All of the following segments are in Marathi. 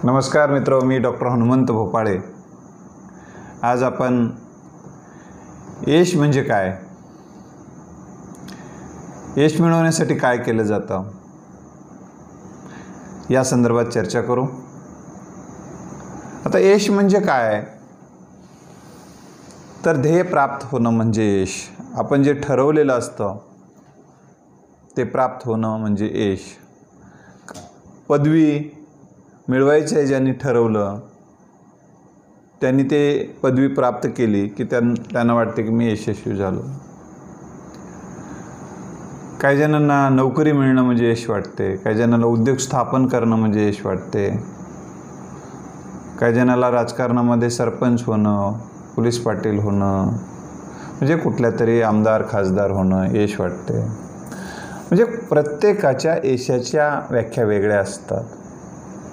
नमस्कार मित्र, मी डॉक्टर हनुमंत भोपाळे। आज आपण यश म्हणजे काय, यश मिळवण्यासाठी काय केलं जातं या संदर्भात चर्चा करू। आता यश म्हणजे काय, तर ध्येय प्राप्त होणं म्हणजे यश। आपण जे ठरवलेलं असतं ते प्राप्त होणं म्हणजे यश। पदवी मिळवायची आहे ज्यांनी ठरवलं, त्यांनी ते पदवी प्राप्त केली की त्यांना वाटते की मी यशस्वी झालो। काही जणांना नोकरी मिळणं म्हणजे यश वाटते, काही जणांना उद्योग स्थापन करणं म्हणजे यश वाटते, काही जणांना राजकारणामध्ये सरपंच होणं, पोलीस पाटील होणं, म्हणजे कुठल्या तरी आमदार खासदार होणं यश वाटते। म्हणजे प्रत्येकाच्या यशाच्या व्याख्या वेगळ्या असतात।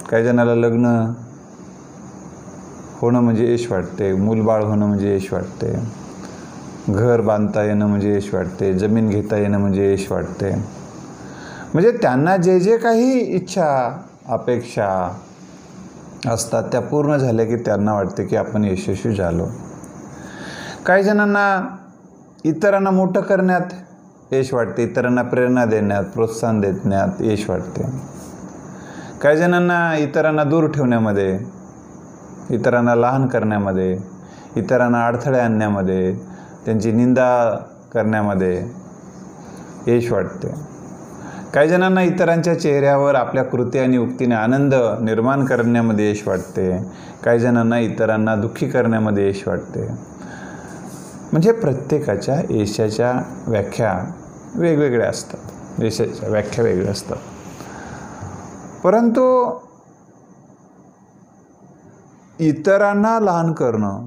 काही जणाला लग्न होणं म्हणजे यश वाटते, मूलबाळ होणं म्हणजे यश वाटते, घर बांधता येणं म्हणजे यश वाटते, जमीन घेता येणं म्हणजे यश वाटते। म्हणजे त्यांना जे जे काही इच्छा अपेक्षा असतात त्या पूर्ण झाल्या की त्यांना वाटते की आपण यशस्वी झालो। काही जणांना इतरांना मोठं करण्यात यश वाटते, इतरांना प्रेरणा देण्यात, प्रोत्साहन देण्यात यश वाटते। काही जणांना इतरांना दूर ठेवण्यामध्ये, इतरांना लहान करण्यामध्ये, इतरांना अडथळे आणण्यामध्ये, त्यांची निंदा करण्यामध्ये यश वाटते। काही जणांना इतरांच्या चेहऱ्यावर आपल्या कृती आणि उक्तीने आनंद निर्माण करण्यामध्ये यश वाटते, काही जणांना इतरांना दुःखी करण्यामध्ये यश वाटते। म्हणजे प्रत्येकाच्या यशाच्या व्याख्या वेगवेगळ्या असतात, यशाच्या व्याख्या वेगळ्या असतात। परंतु इतरांना लहान करणं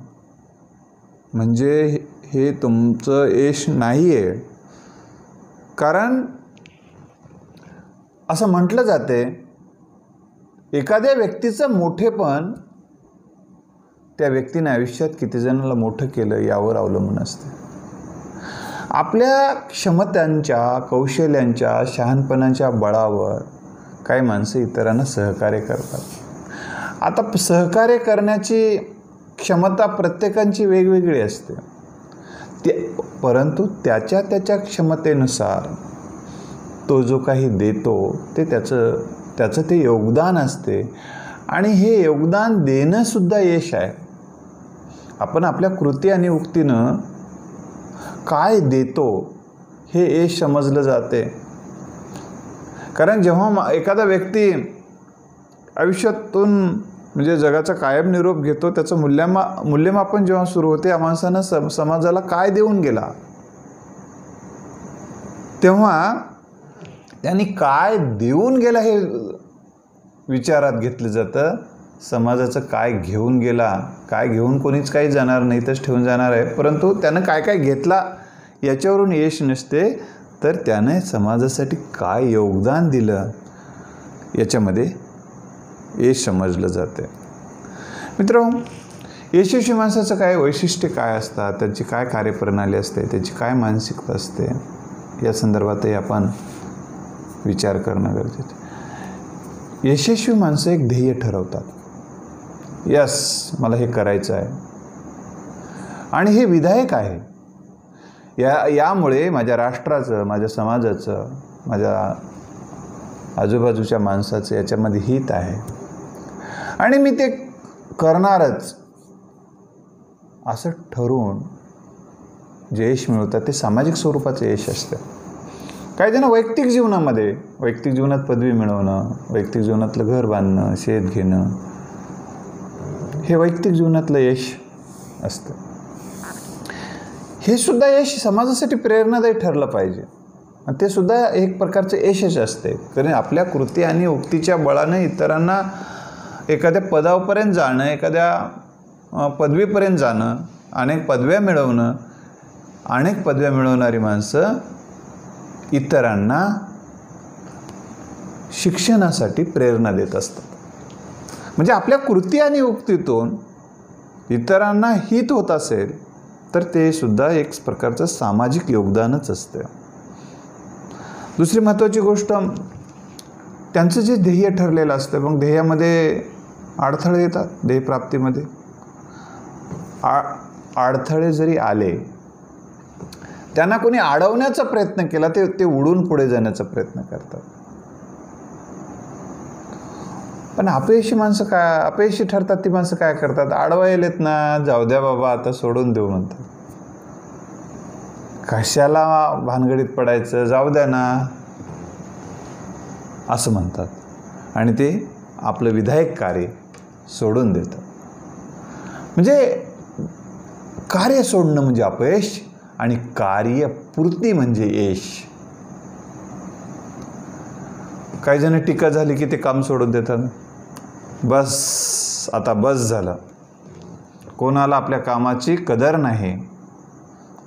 म्हणजे हे तुमचं यश नाही आहे। कारण असं म्हटलं जाते, एखाद्या व्यक्तीचं मोठेपण त्या व्यक्तीने आयुष्यात किती जणांना मोठं केलं यावर अवलंबून असते। आपल्या क्षमतांच्या, कौशल्यांच्या, शहाणपणाच्या बळावर काही माणसं इतरांना सहकार्य करतात। आता सहकार्य करण्याची क्षमता प्रत्येकाची वेगवेगळी असते, परंतु त्याच्या क्षमतेनुसार तो जो काही देतो ते त्याचं ते योगदान असते आणि हे योगदान देणं सुद्धा यश आहे। आपण आपल्या कृती आणि उक्तीनं काय देतो हे यश समजलं जाते। कारण जेव्हा एखादा व्यक्ती आयुष्यातून म्हणजे जगाचा कायम निरोप घेतो, त्याचं मूल्यमापन जेव्हा सुरू होते, या माणसानं समाजाला काय देऊन गेला, तेव्हा त्यांनी काय देऊन गेला हे विचारात घेतलं जातं। समाजाचं काय घेऊन गेला, काय घेऊन कोणीच काही जाणार नाही, तच ठेवून जाणार आहे, परंतु त्यानं काय काय घेतला याच्यावरून यश नसते, तर त्याने समाजासाठी काय योगदान दिलं याच्यामध्ये यश समजलं जाते। मित्रांनो, यशस्वी माणसाचं काय वैशिष्ट्य काय असतात, त्यांची काय कार्यप्रणाली असते, त्याची काय मानसिकता असते, या संदर्भातही आपण विचार करणं गरजेचं आहे। यशस्वी माणसं एक ध्येय ठरवतात, यस मला हे करायचं आहे आणि हे विधायक आहे। यामुळे माझ्या राष्ट्राचं, माझ्या समाजाचं, माझ्या आजूबाजूच्या माणसाचं याच्यामध्ये हित आहे आणि मी ते करणारच असं ठरवून जे यश मिळवतात ते सामाजिक स्वरूपाचं यश असतं। काही जण वैयक्तिक जीवनात पदवी मिळवणं, वैयक्तिक जीवनातलं घर बांधणं, शेत घेणं, हे वैयक्तिक जीवनातलं यश असतं। हे सुद्धा यश समाजासाठी प्रेरणादायी ठरलं पाहिजे आणि ते सुद्धा एक प्रकारचं यशच असते। कारण आपल्या कृती आणि उक्तीच्या बळाने इतरांना एखाद्या पदापर्यंत जाणं, एखाद्या पदवीपर्यंत जाणं, अनेक पदव्या मिळवणारी माणसं इतरांना शिक्षणासाठी प्रेरणा देत असतात। म्हणजे आपल्या कृती आणि उक्तीतून इतरांना हित होत असेल तर ते सुद्धा एक प्रकारचं सामाजिक योगदानच असतं। दुसरी महत्त्वाची गोष्ट, त्यांचं जे ध्येय ठरलेलं असतं, मग ध्येयामध्ये अडथळे येतात ध्येयप्राप्तीमध्ये. अडथळे जरी आले, त्यांना कोणी अडवण्याचा प्रयत्न केला ते उडून पुढे जाण्याचा प्रयत्न करतात. पण अपयशी ठरतात ती माणसं काय करतात? अडवायलेत ना, जाऊ द्या बाबा, आता सोडून देऊ म्हणतात. कशाला भानगडीत पडायचं, जाऊ द्या ना असं म्हणतात आणि ते आपलं विधायक कार्य सोडून देतात. म्हणजे कार्य सोडणं म्हणजे अपयश आणि कार्यपूर्ती म्हणजे यश. काही जण टीका झाली की ते काम सोडून देतात. बस आता बस झालं, कोणाला आपल्या कामाची कदर नाही,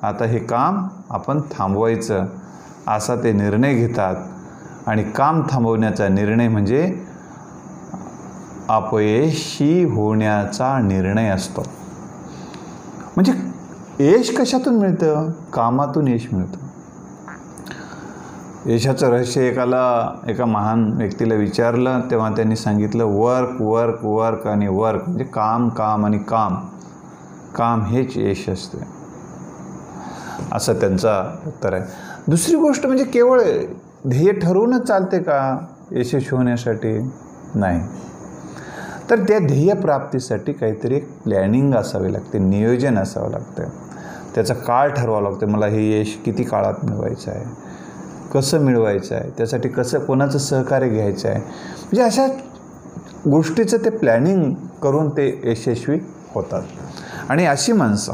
आता हे काम आपण थांबवायचं असा ते निर्णय घेतात. आणि काम थांबवण्याचा निर्णय म्हणजे अपयशी होण्याचा निर्णय असतो. म्हणजे यश कशातून मिळतं? कामातून यश मिळतं. यशाचं रहस्य एका महान व्यक्तीला विचारलं तेव्हा त्यांनी सांगितलं, वर्क वर्क वर्क आणि वर्क, म्हणजे काम काम आणि काम, काम हेच यश असते, असं त्यांचा उत्तर आहे. दुसरी गोष्ट म्हणजे केवळ ध्येय ठरवूनच चालते का यशस्वी होण्यासाठी? नाही, तर त्या ध्येयप्राप्तीसाठी काहीतरी एक प्लॅनिंग असावी लागते, नियोजन असावं लागतं. त्याचा काळ ठरवावा लागतो. मला हे यश किती काळात मिळवायचं आहे, कसं मिळवायचं आहे, त्यासाठी कोणाचं सहकार्य घ्यायचं आहे. म्हणजे अशा गोष्टीचं ते प्लॅनिंग करून ते यशस्वी होतात. आणि अशी माणसं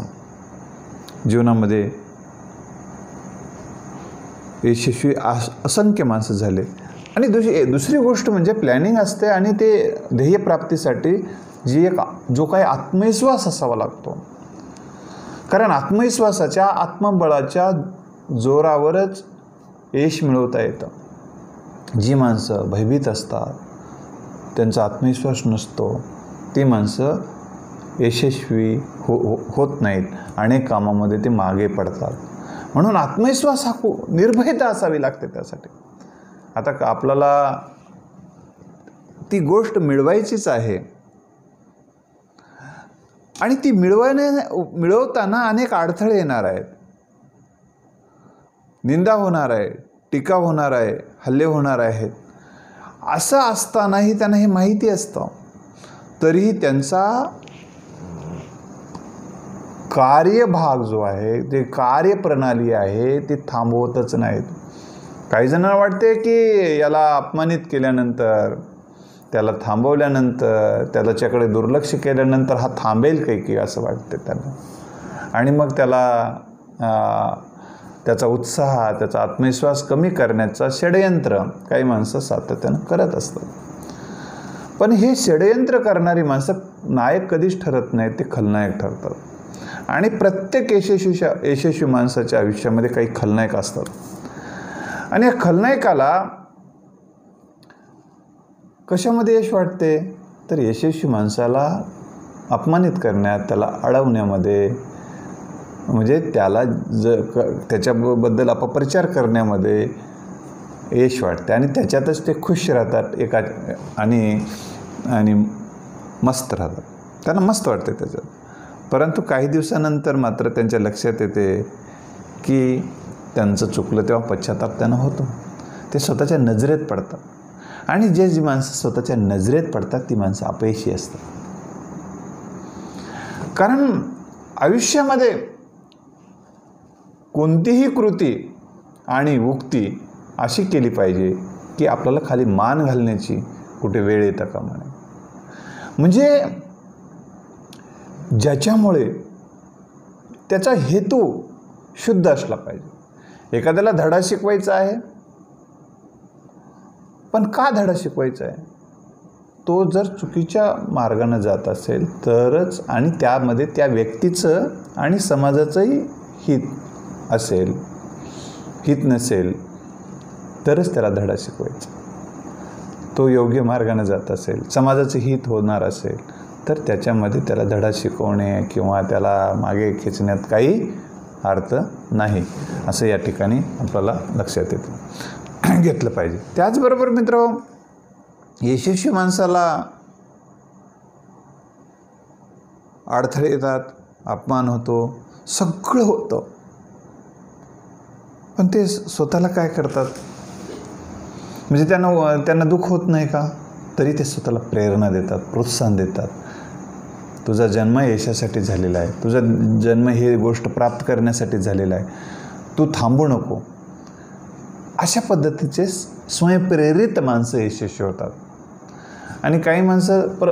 जीवनामध्ये यशस्वी असंख्य माणसं झाले. आणि दुसरी गोष्ट म्हणजे प्लॅनिंग असते आणि ते ध्येयप्राप्तीसाठी जो काही आत्मविश्वास असावा लागतो. कारण आत्मविश्वासाच्या, आत्मबळाच्या जोरावरच यश मिळवता येतं. जी माणसं भयभीत असतात, त्यांचा आत्मविश्वास नसतो, ती माणसं यशस्वी होत नाहीत. अनेक कामामध्ये ते मागे पडतात. म्हणून आत्मविश्वास हा निर्भयता असावी लागते त्यासाठी. आता आपल्याला ती गोष्ट मिळवायचीच आहे आणि ती मिळवताना अनेक अडथळे येणार आहेत, निंदा होणार आहे, टीका होणार आहे, हल्ले होणार आहेत. असं असतानाही त्यांना हे माहिती असतं, तरीही त्यांचा कार्यभाग जो आहे, ते कार्यप्रणाली आहे, ते थांबवतच नाहीत. काही जणांना वाटते की याला अपमानित केल्यानंतर, त्याला थांबवल्यानंतर, त्याच्याकडे दुर्लक्ष केल्यानंतर हा थांबेल की असं वाटते त्यांना. आणि मग त्याचा उत्साह, त्याचा आत्मविश्वास कमी करण्याचा षडयंत्र काही माणसं सातत्यानं करत असतात. पण हे षडयंत्र करणारी माणसं नायक कधीच ठरत नाहीत, ते खलनायक ठरतात. आणि प्रत्येक यशस्वी माणसाच्या आयुष्यामध्ये काही खलनायक असतात. आणि या खलनायकाला कशामध्ये यश वाटते? तर यशस्वी माणसाला अपमानित करण्यात, त्याला अडवण्यामध्ये, म्हणजे त्याला त्याच्याबद्दल अपप्रचार करण्यामध्ये यश वाटते. आणि त्याच्यातच ते खुश राहतात आणि मस्त राहतात. त्यांना मस्त वाटते त्याच्यात. परंतु काही दिवसानंतर मात्र त्यांच्या लक्षात येते की त्यांचं चुकलं, तेव्हा पश्चाताप त्यांना होतो. ते स्वतःच्या नजरेत पडतात. आणि जी माणसं स्वतःच्या नजरेत पडतात ती माणसं अपयशी असतात. कारण आयुष्यामध्ये कोणतीही कृती आणि उक्ती अशी केली पाहिजे की आपल्याला खाली मान घालण्याची कुठे वेळ येता कामा नये. म्हणजे ज्याच्यामुळे त्याचा हेतू शुद्ध असला पाहिजे. एखाद्याला धडा शिकवायचा आहे, पण का धडा शिकवायचा आहे? तो जर चुकीच्या मार्गाने जात असेल तरच, आणि त्यामध्ये त्या व्यक्तीचं आणि समाजाचंही हित नसेल तरच त्याला धडा शिकवायचा. तो योग्य मार्गाने जात असेल, समाजाचं हित होणार असेल तर त्याच्यामध्ये त्याला धडा शिकवणे किंवा त्याला मागे खेचण्यात काही अर्थ नाही, असं या ठिकाणी आपल्याला लक्षात घेतलं पाहिजे. त्याचबरोबर मित्र, यशस्वी माणसाला अडथळे येतात, अपमान होतो, सगळं होतं, पण ते स्वतःला काय करतात, म्हणजे त्यांना दुःख होत नाही का, तरी ते स्वतःला प्रेरणा देतात, प्रोत्साहन देतात. तुझा जन्म यशासाठी झालेला आहे, तुझा जन्म ही गोष्ट प्राप्त करण्यासाठी झालेला आहे, तू थांबू नको. अशा पद्धतीचे स्वयंप्रेरित माणसं यशस्वी होतात. आणि काही माणसं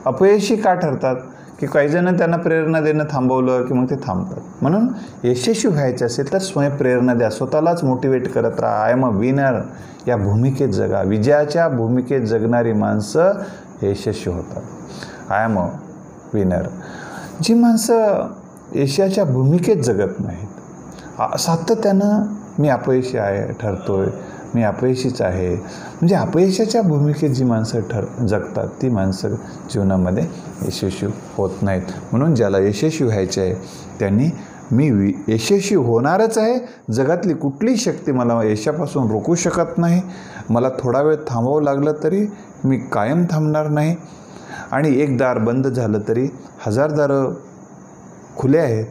अपयशी का ठरतात, की काही जण त्यांना प्रेरणा देणं थांबवलं की मग ते थांबतात. म्हणून यशस्वी व्हायचे असेल तर स्वयंप्रेरणा द्या, स्वतःलाच मोटिवेट करत राहा. आय एम अ विनर या भूमिकेत जगा. विजयाच्या भूमिकेत जगणारी माणसं यशस्वी होतात. I am a winner. जी माणसं यशाच्या भूमिकेत जगत नाहीत, सातत्यानं मी अपयशी ठरतोय, मी अपयशीच आहे, म्हणजे अपयशाच्या भूमिकेत जी माणसं जगतात ती माणसं जीवनामध्ये यशस्वी होत नाहीत. म्हणून ज्याला यशस्वी व्हायचे आहे त्यांनी मी यशस्वी होणारच आहे, जगातली कुठलीही शक्ती मला यशापासून रोखू शकत नाही, मला थोडा वेळ थांबावं लागलं तरी मी कायम थांबणार नाही, आणि एक दार बंद झालं तरी 1000 दारं खुले आहेत,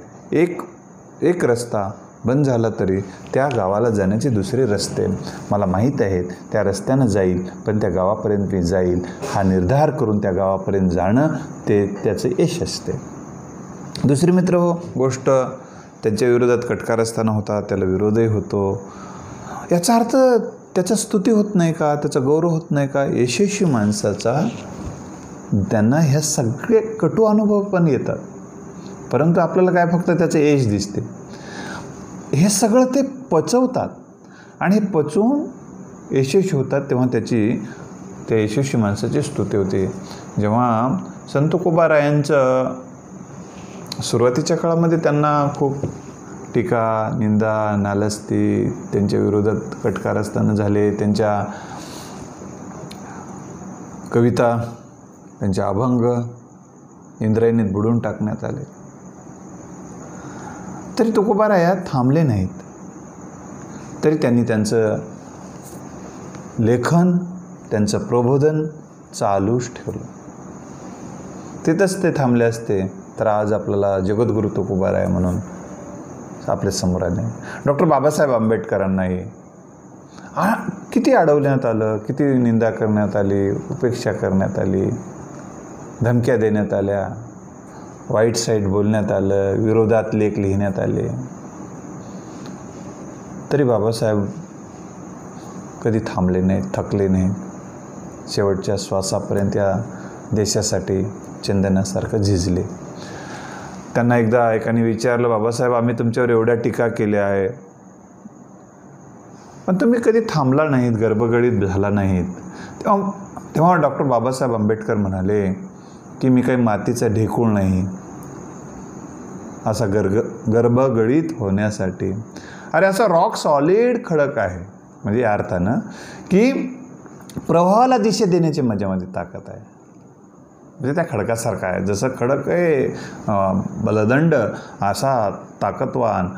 एक रस्ता बंद झाला तरी त्या गावाला जाण्याचे दुसरे रस्ते मला माहीत आहेत, त्या रस्त्यानं जाईल पण त्या गावापर्यंत मी जाईल, हा निर्धार करून त्या गावापर्यंत जाणं ते त्याचं यश असते. दुसरी मित्र गोष्ट, त्यांच्या विरोधात कटकार असताना होता, त्याला विरोधही होतो, याचा अर्थ त्याचा स्तुती होत नाही का, त्याचा गौरव होत नाही का. यशस्वी माणसाचा त्यांना ह्या सगळे कटू अनुभव पण येतात, परंतु आपल्याला काय फक्त त्याचं यश दिसते. हे सगळं ते पचवतात आणि हे पचवून यशस्वी होतात, तेव्हा त्या यशस्वी माणसाची स्तुती होते. जेव्हा संत तुकोबारायांचं सुरुवातीच्या काळामध्ये त्यांना खूप टीका, निंदा, नालस्ती, त्यांच्या विरोधात कटकार असताना झाले, त्यांच्या कविता, त्यांचे अभंग इंद्रायणीत बुडवून टाकण्यात आले, तरी तुकोबाराया थांबले नाहीत. तरी त्यांनी त्यांचं लेखन, त्यांचं प्रबोधन चालूच ठेवलं. तिथंच ते थांबले असते तर आज आपल्याला जगद्गुरू तुकोबाराया म्हणून आपल्या समोर आले. डॉक्टर बाबासाहेब आंबेडकरांनाही किती अडवण्यात आलं, किती निंदा करण्यात आली, उपेक्षा करण्यात आली, धमक्या देण्यात आल्या, वाईट साईड बोलण्यात आलं, विरोधात लेख लिहिण्यात आले, तरी बाबासाहेब कधी थांबले नाहीत, थकले नाहीत. शेवटच्या श्वासापर्यंत या देशासाठी चंदनासारखं झिजले. त्यांना एकदा एकाने विचारलं, बाबासाहेब आम्ही तुमच्यावर एवढ्या टीका केल्या आहे, पण तुम्ही कधी थांबला नाहीत, गर्भगडीत झाला नाहीत. तेव्हा डॉक्टर बाबासाहेब आंबेडकर म्हणाले की मी काही मातीचा ढेकूळ नाही असा गर्भगडीत होण्यासाठी. अरे असा रॉक सॉलिड खडक आहे, म्हणजे या अर्थानं की प्रवाहाला दिशा देण्याची माझ्यामध्ये ताकद आहे, म्हणजे त्या खडकासारखा आहे. जसं खडक आहे बलदंड असा ताकदवान,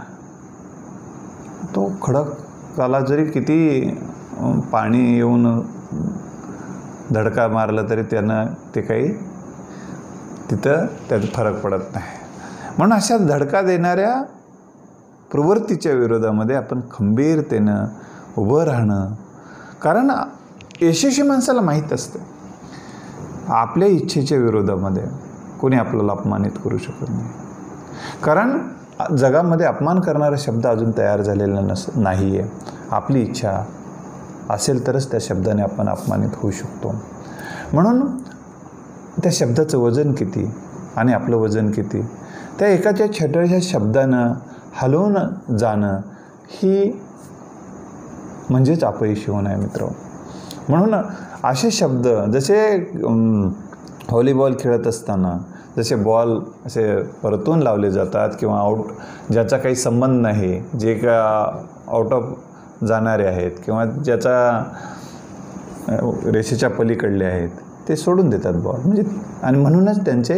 तो खडकाला जरी किती पाणी येऊन धडका मारला तरी त्यानं ते काही तिथं त्यात फरक पडत नाही. म्हणून अशा धडका देणाऱ्या प्रवृत्तीच्या विरोधामध्ये आपण खंबीरतेनं उभं राहणं, कारण यशस्वी माणसाला माहीत असतं आपल्या इच्छेच्या विरोधामध्ये कोणी आपल्याला अपमानित करू शकत नाही, कारण जगामध्ये अपमान करणारा शब्द अजून तयार झालेला नाही आहे. आपली इच्छा असेल तरच त्या शब्दाने आपण अपमानित होऊ शकतो. म्हणून त्या शब्दाचं वजन किती आणि आपलं वजन किती, त्या एकाच्या छोट्याशा शब्दानं हलवून जाणं ही म्हणजेच अपयशी होणं आहे मित्र. म्हणून असे शब्द, जसे व्हॉलीबॉल खेळत असताना जसे बॉल असे परतून लावले जातात किंवा ज्याचा काही संबंध नाही, जे का आउट ऑफ जाणारे आहेत किंवा ज्याचा रेषेच्या पलीकडले आहेत, ते सोडून देतात बॉल, म्हणजे आणि म्हणूनच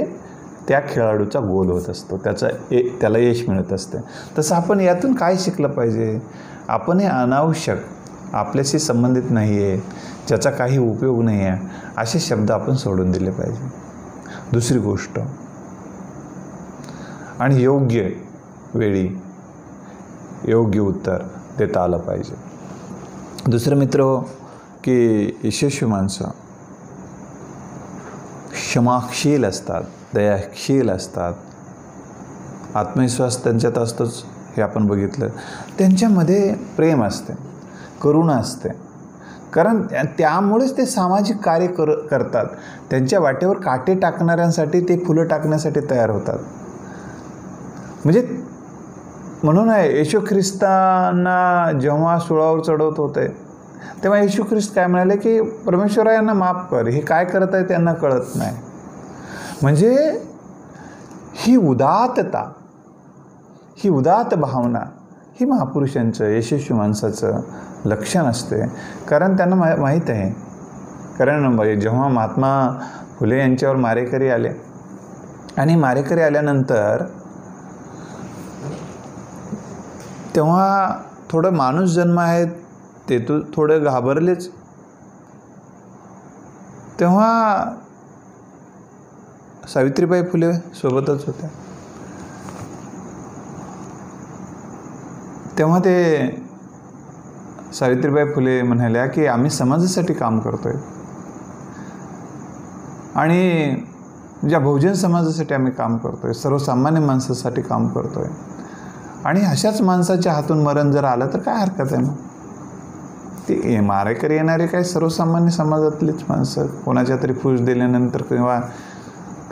त्या खेळाडूचा गोल होत असतो, त्याला यश मिळत असते. तसं आपण यातून काय शिकलं पाहिजे, आपण हे अनावश्यक, आपल्याशी संबंधित नाही आहे, ज्याचा काही उपयोग नाही आहे, असे शब्द आपण सोडून दिले पाहिजे. दुसरी गोष्ट, आणि योग्य वेळी योग्य उत्तर देता आलं पाहिजे. दुसरं मित्र की यशस्वी माणसं क्षमाशील असतात, दयाशील असतात, आत्मविश्वास त्यांच्यात असतोच हे आपण बघितलं. त्यांच्यामध्ये प्रेम असते, करुणा असते, कारण त्यामुळेच ते सामाजिक कार्य करतात. त्यांच्या वाटेवर काटे टाकणाऱ्यांसाठी ते फुलं टाकण्यासाठी तयार होतात. म्हणजे म्हणून येशू ख्रिस्तांना जेव्हा सुळावर चढवत होते तेव्हा येशू ख्रिस्त काय म्हणाले की परमेश्वरा यांना माफ कर, हे काय करत आहे त्यांना कळत नाही. म्हणजे ही उदात्तता, ही उदात्त भावना ही महापुरुषांचं, यशस्वी माणसाचं लक्षण असते. कारण त्यांना माहीत आहे, कारण जेव्हा महात्मा फुले यांच्यावर मारेकरी आले आणि मारेकरी आल्यानंतर तेव्हा थोडं माणूस जन्म आहे ते तो थोडे घाबरलेच. तेव्हा सावित्रीबाई फुले सोबतच होत्या. तेव्हा ते सावित्रीबाई फुले म्हणाल्या की आम्ही समाजासाठी काम करतोय आणि ज्या बहुजन समाजासाठी आम्ही काम करतोय, सर्वसामान्य माणसासाठी काम करतोय आणि अशाच माणसाच्या हातून मरण जर आलं तर काय हरकत आहे. मग ते मारेकरी येणारे काय सर्वसामान्य समाजातलीच माणसं, कोणाच्या तरी फूस दिल्यानंतर किंवा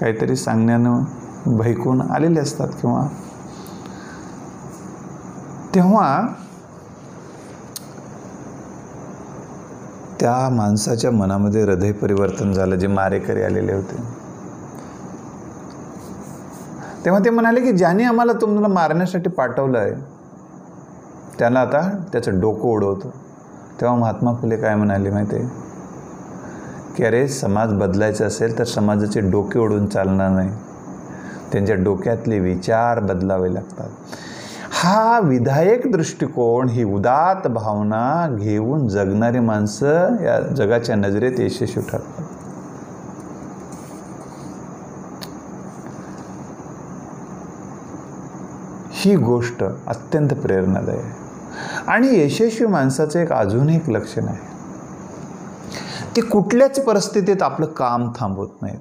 काहीतरी सांगण्यानं भैकून आलेले असतात. तेव्हा त्या माणसाच्या मनामध्ये हृदय परिवर्तन झालं जे मारेकरी आलेले होते. तेव्हा ते म्हणाले की ज्याने आम्हाला तुम्हाला मारण्यासाठी पाठवलं आहे त्याला आता त्याचं डोकं उडवतो. तेव्हा महात्मा फुले काय म्हणाले माहिती आहे की अरे समाज बदलायचा असेल तर समाजाचे डोके उडून चालणार नाही, त्यांच्या डोक्यातले विचार बदलावे लागतात. हा विधायक दृष्टिकोन, ही उदात्त भावना घेऊन जगणारी माणसं या जगाच्या नजरेत यशस्वी ठरतात. ही गोष्ट अत्यंत प्रेरणादायी आहे. आणि यशस्वी माणसाचं एक अजून एक लक्षण आहे, ते कुठल्याच परिस्थितीत आपलं काम थांबवत नाहीत.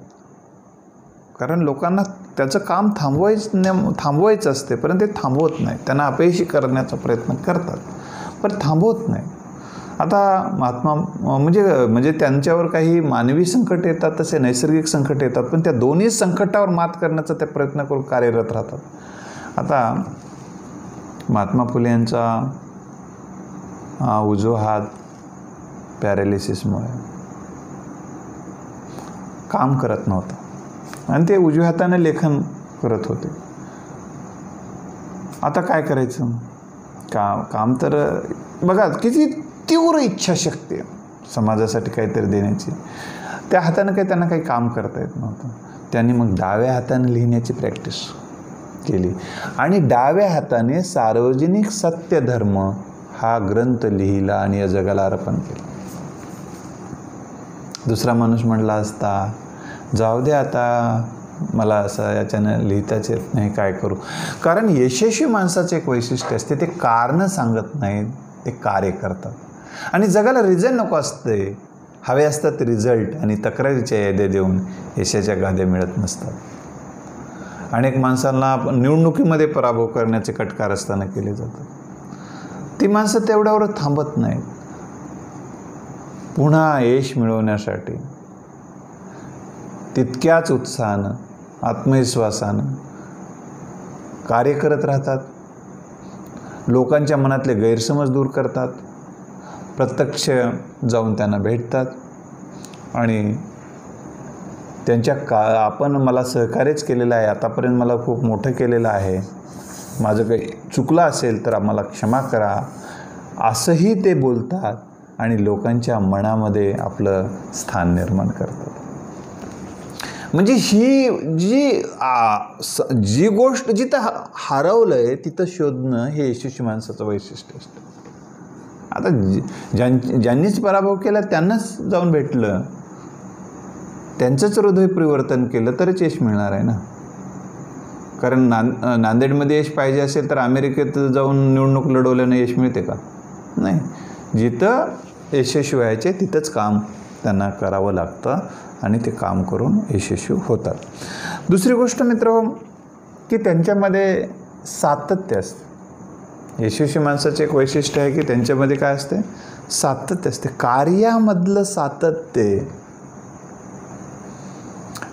कारण लोकांना त्याचं काम थांबवायचं असते, परंतु ते थांबवत नाही. त्यांना अपयशी करण्याचा प्रयत्न करतात पण थांबवत नाही. आता महात्मा म्हणजे त्यांच्यावर काही मानवी संकट येतात, तसे नैसर्गिक संकट येतात, पण त्या दोन्ही संकटावर मात करण्याचा ते प्रयत्न करून कार्यरत राहतात. आता महात्मा फुले यांचा उजवा हात पॅरालिसिसमुळे काम करत नव्हता आणि ते उजव्या हाताने लेखन करत होते. आता काय करायचं? काम तर बघा किती तीव्र इच्छाशक्ती आहे समाजासाठी काहीतरी देण्याची. त्या हाताने त्यांना काही काम करता येत नव्हतं. त्यांनी मग डाव्या हाताने लिहिण्याची प्रॅक्टिस केली आणि डाव्या हाताने सार्वजनिक सत्यधर्म हा ग्रंथ लिहिला आणि या जगाला अर्पण केला. दुसरा माणूस म्हटला असता जाऊ दे आता, मला असं याच्यानं लिहिताच येत नाही, काय करू. कारण यशस्वी माणसाचं एक वैशिष्ट्य असते, ते कारणं सांगत नाहीत, ते कार्य करतात. आणि जगाला रिझल्ट नको असते, हवे असतात रिझल्ट, आणि तक्रारीच्या याद्या देऊन यशाच्या गाद्या मिळत नसतात. अनेक माणसांना निवडणुकीमध्ये पराभव करण्याचे कटकार असताना केले जातात. ती माणसं तेवढ्यावर थांबत नाहीत. पुन्हा यश मिळवण्यासाठी तितक्याच उत्साहानं, आत्मविश्वासानं कार्य करत राहतात. लोकांच्या मनातले गैरसमज दूर करतात, प्रत्यक्ष जाऊन त्यांना भेटतात आणि त्यांच्या आपण मला सहकार्यच केलेलं आहे, आतापर्यंत मला खूप मोठं केलेलं आहे, माझं काही चुकलं असेल तर आम्हाला क्षमा करा, असंही ते बोलतात आणि लोकांच्या मनामध्ये आपलं स्थान निर्माण करतात. म्हणजे ही जी गोष्ट जिथं हरवलं आहे तिथं शोधणं हे यशस्वी माणसाचं वैशिष्ट्य असतं. आता ज्यांनीच पराभव केला त्यांनाच जाऊन भेटलं, त्यांचंच हृदय परिवर्तन केलं तरच यश मिळणार आहे ना. कारण नांदेडमध्ये यश पाहिजे असेल तर अमेरिकेत जाऊन निवडणूक लढवल्याने यश मिळते का? नाही. जिथं यशस्वी व्हायचे तिथंच काम त्यांना करावं लागतं आणि ते काम करून यशस्वी होतात. दुसरी गोष्ट मित्र, की त्यांच्यामध्ये सातत्य असते. यशस्वी माणसाचे एक वैशिष्ट्य आहे की त्यांच्यामध्ये काय असते? सातत्य असते. कार्यामधलं सातत्य.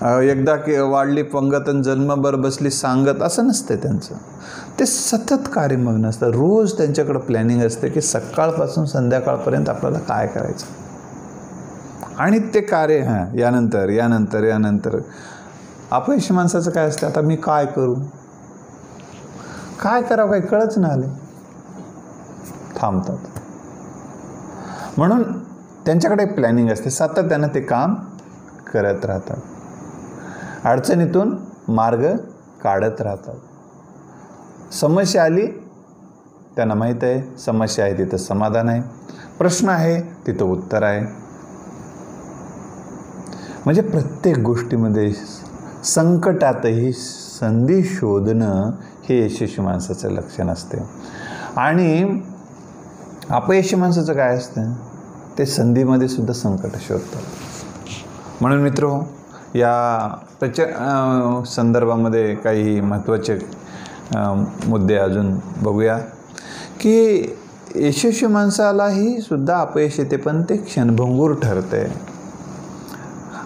एकदा की वाढली पंगत आणि जन्मभर बसली सांगत असं नसते त्यांचं. ते सतत कार्यमग्न असतं. रोज त्यांच्याकडं प्लॅनिंग असते की सकाळपासून संध्याकाळपर्यंत आपल्याला काय करायचं आणि ते कार्य यानंतर. अपयशी माणसाचं काय असतं? आता मी काय करू, काय करावं काही कळच नाही आले, थांबतात. म्हणून त्यांच्याकडे प्लॅनिंग असते. सातत्यानं ते काम करत राहतात. अडचणीतून मार्ग काढत राहतात. समस्या आली, त्यांना माहीत आहे समस्या आहे तिथं समाधान आहे, प्रश्न आहे तिथं उत्तर आहे. म्हणजे प्रत्येक गोष्टीमध्ये संकटातही संधी शोधणं हे यशस्वी माणसाचं लक्षण असते. आणि अपयशी माणसाचं काय असतं? ते संधीमध्ये सुद्धा संकट शोधतात. म्हणून मित्रो, या संदर्भामध्ये काही महत्त्वाचे मुद्दे अजून बघूया की यशस्वी माणसालाही सुद्धा अपयश येते, पण ते क्षणभंगूर ठरते.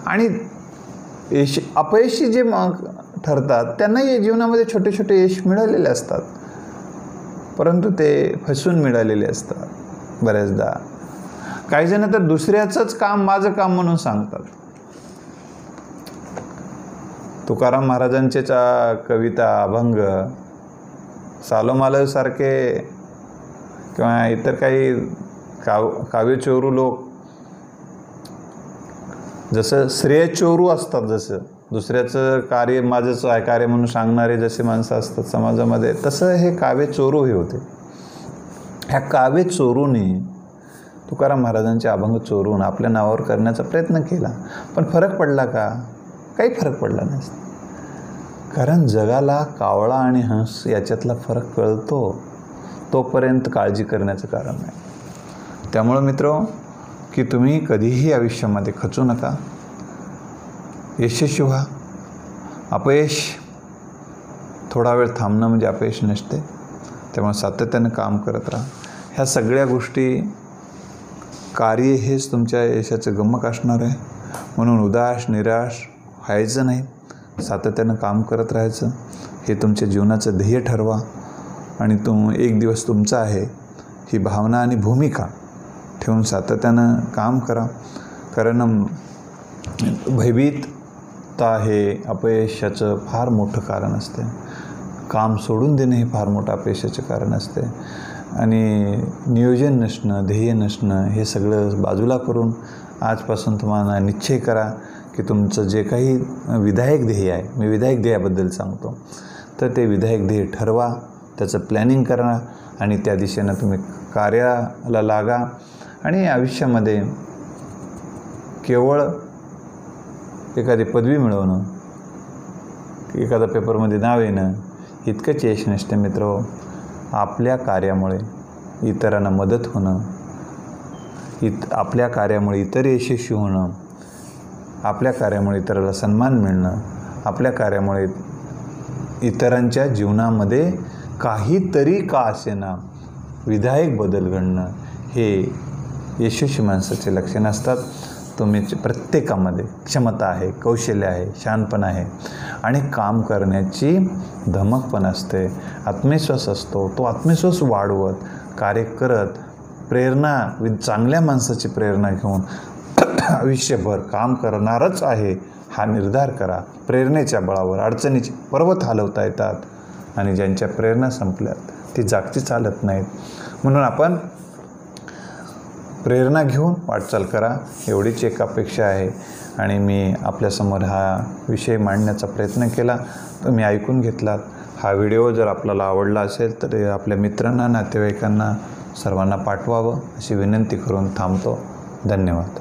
आणि अपयशी जे ठरतात त्यांनाही जीवनामध्ये छोटे छोटे यश मिळालेले असतात, परंतु ते फसून मिळालेले असतात बऱ्याचदा. काही जण तर दुसऱ्याचंच काम माझं काम म्हणून सांगतात. तुकाराम महाराजांच्या कविता, अभंग, सालोमालव सारखे किंवा इतर काही काव्यचोरू लोक जसं श्रेयचोरू असतात, जसं दुसऱ्याचं कार्य माझंच आहे कार्य म्हणून सांगणारे जसे माणसं असतात समाजामध्ये, तसं हे काव्यचोरू हे होते. ह्या काव्यचोरूने तुकाराम महाराजांचे अभंग चोरून आपल्या नावावर करण्याचा प्रयत्न केला, पण फरक पडला का? काही फरक पडला नाही. कारण जगाला कावळा आणि हंस याच्यातला फरक कळतो तोपर्यंत काळजी करण्याचं कारण नाही. त्यामुळं मित्रो, की तुम्ही कधीही आयुष्यामध्ये खचू नका, यशस्वी व्हा. अपयश थोडा वेळ थांबणं म्हणजे अपयश नसते. त्यामुळे सातत्यानं काम करत राहा. ह्या सगळ्या गोष्टी, कार्य हेच तुमच्या यशाचं गमक असणार आहे. म्हणून उदास निराश व्हायचं नाही, सातत्यानं काम करत राहायचं. हे तुमच्या जीवनाचं ध्येय ठरवा आणि एक दिवस तुमचा आहे ही भावना आणि भूमिका ठेवून सातत्यानं काम करा. कारण भयभीतता हे अपयशाचं फार मोठं कारण असते. काम सोडून देणे हे फार मोठं अपयशाचं कारण असते. आणि नियोजन नसणं, ध्येय नसणं हे सगळं बाजूला करून आजपासून तुम्हाला निश्चय करा की तुमचं जे काही विधायक ध्येय आहे, मी विधायक ध्येयाबद्दल सांगतो, तर ते विधायक ध्येय ठरवा, त्याचं प्लॅनिंग करा आणि त्या दिशेनं तुम्ही कार्याला लागा. आणि आयुष्यामध्ये केवळ एखादी पदवी मिळवणं, एखादा पेपरमध्ये नाव येणं इतकंच यश नसते मित्र. आपल्या कार्यामुळे इतरांना मदत होणं, आपल्या कार्यामुळे इतर यशस्वी होणं, आपल्या कार्यामुळे इतराला सन्मान मिळणं, आपल्या कार्यामुळे इतरांच्या जीवनामध्ये काहीतरी का असेना विधायक बदल घडणं हे यशस्वी माणसाचे लक्षण असतात. तुम्ही प्रत्येकामध्ये क्षमता आहे, कौशल्य आहे, शहाणपण आहे आणि काम करण्याची धमक पण असते, आत्मविश्वास असतो. तो आत्मविश्वास वाढवत कार्य करत चांगल्या माणसाची प्रेरणा घेऊन आयुष्यभर काम करणारच आहे हा निर्धार करा. प्रेरणेच्या बळावर अडचणीचे पर्वत हलवता येतात आणि ज्यांच्या प्रेरणा संपल्यात ती जागची चालत नाहीत. म्हणून आपण प्रेरणा घेऊन वाटचाल करा एवढीच एक अपेक्षा आहे. आणि मी आपल्यासमोर हा विषय मांडण्याचा प्रयत्न केला, तुम्ही ऐकून घेतलात. हा व्हिडिओ जर आपल्याला आवडला असेल तर आपल्या मित्रांना, नातेवाईकांना सर्वांना पाठवावं अशी विनंती करून थांबतो. धन्यवाद.